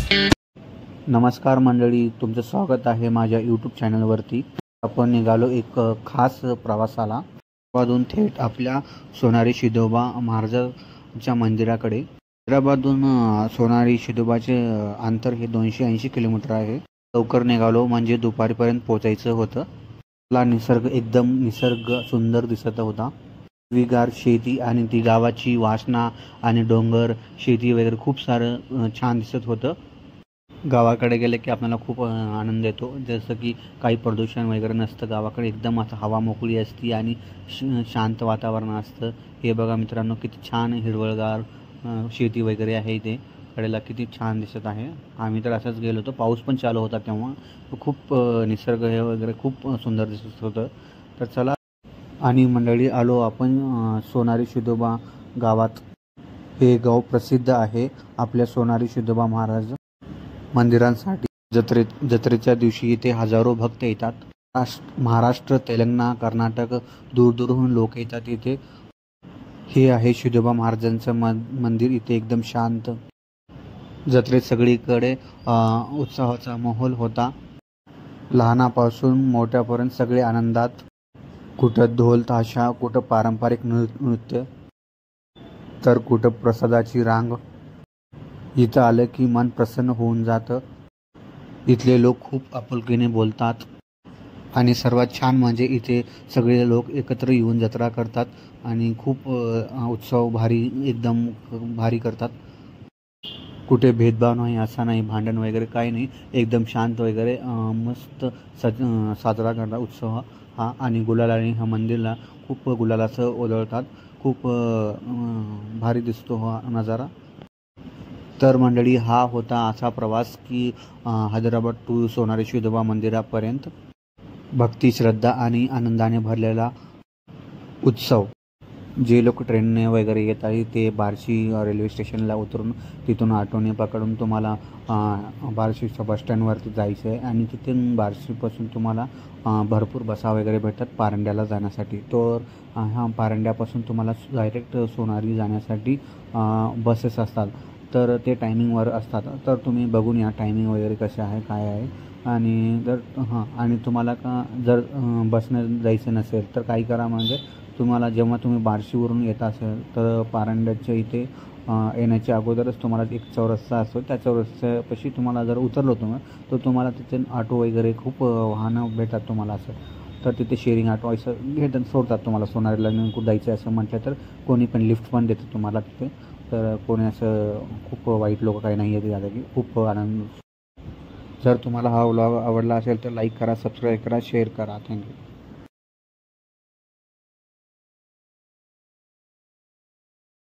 नमस्कार मंडळी, तुमचं स्वागत आहे माझ्या यूट्यूब चॅनलवरती। आपण निघालो एक खास प्रवासाला। हैदराबादहून थेट आपल्या सोनारी शिदोबा महाराजांच्या मंदिराकडे। हैदराबादहून सोनारी शिदोबाचे अंतर हे 280 किलोमीटर आहे। लवकर निघालो म्हणजे दुपारपर्यंत पोहोचायचं होतं। आपला निसर्ग सुंदर दिसत होता। विगार शेती आणि ती गावाची वासना आणि डोंगर शेती वगैरे खूप सारं छान दिसत होतं। गावाकडे गेले की आपल्याला खूप आनंद येतो, जसं की काही प्रदूषण वगैरे नसतं गावाकडे। एकदम असं हवा मोकळी असते आणि शांत वातावरण असतं। हे बघा मित्रांनो, किती छान हिरवळगार शेती वगैरे आहे इथे कडेला, किती छान दिसत आहे। आम्ही तर असंच गेलो होतो, पाऊस पण चालू होता तेव्हा। खूप निसर्ग हे वगैरे खूप सुंदर दिसत होतं। तर चला, आणि मंडळी आलो आपण सोनारी शिदोबा गावात। हे गाव प्रसिद्ध आहे आपल्या सोनारी शिदोबा महाराज मंदिरांसाठी। जत्रेच्या दिवशी इथे हजारो भक्त येतात। महाराष्ट्र, तेलंगणा, कर्नाटक दूरदूरहून लोक येतात इथे। हे आहे शिदोबा महाराजांचं मंदिर। इथे एकदम शांत, जत्रेत सगळीकडे उत्साहाचा माहोल होता। लहानापासून मोठ्यापर्यंत सगळे आनंदात, कुठं ढोल ताशा, कुठं पारंपरिक नृत्य, तर कुठं प्रसादाची रांग। इथं आलं की मन प्रसन्न होऊन जातं। इथले लोक खूप आपुलकीने बोलतात आणि सर्वात छान म्हणजे इथे सगळे लोक एकत्र येऊन जत्रा करतात आणि खूप उत्सव एकदम भारी करतात। कुठे भेदभाव नाही, असा नाही, भांडण वगैरे काही नाही। एकदम शांत वगैरे मस्त साजरा करतात उत्सव हा। आणि गुलालाने ह्या मंदिरला खूप गुलालाचं ओधळतात। खूप भारी दिसतो हा नजारा। तर मंडळी, हा होता असा प्रवास की हैदराबाद टू सोनारी शिदोबा मंदिरापर्यंत। भक्ती, श्रद्धा आणि आनंदाने भरलेला उत्सव। जे लोक ट्रेनने वगैरे येत आहे ते बार्शी रेल्वे स्टेशनला उतरून तिथून ऑटोने पकडून तुम्हाला बार्शीच्या बसस्टँडवरती जायचं आहे। आणि तिथून बार्शीपासून तुम्हाला भरपूर बसा वगैरे भेटतात पारंड्याला जाण्यासाठी। तर ह्या पारंड्यापासून तुम्हाला डायरेक्ट सोनारी जाण्यासाठी बसेस असतात। तर ते टायमिंगवर असतात, तर तुम्ही बघून या टायमिंग वगैरे कसे आहे काय आहे। आणि आणि तुम्हाला जर बसनं जायचं नसेल तर काही करा, म्हणजे तुम्हाला जेव्हा तुम्ही बार्शीवरून येत असेल तर पारंड्याच्या इथे येण्याच्या अगोदरच तुम्हाला एक चौरस्ता असतो, त्या चौरस्त्यापाशी तुम्हाला जर उतरलो तुम्ही तर तुम्हाला तिथे ऑटो वगैरे खूप वाहनं भेटतात तुम्हाला असं। तर तिथे शेअरिंग ऑटो असं सोडतात तुम्हाला। सोनारीला कुठं जायचं असं म्हटलं तर कोणी पण लिफ्ट पण देतं तुम्हाला तिथे। तर कोणी असं खूप वाईट लोक काही नाही येते जागा की खूप आनंद। जर तुम्हाला हा व्लॉग आवडला असेल तर लाईक करा, सबस्क्राईब करा, शेअर करा। थँक्यू।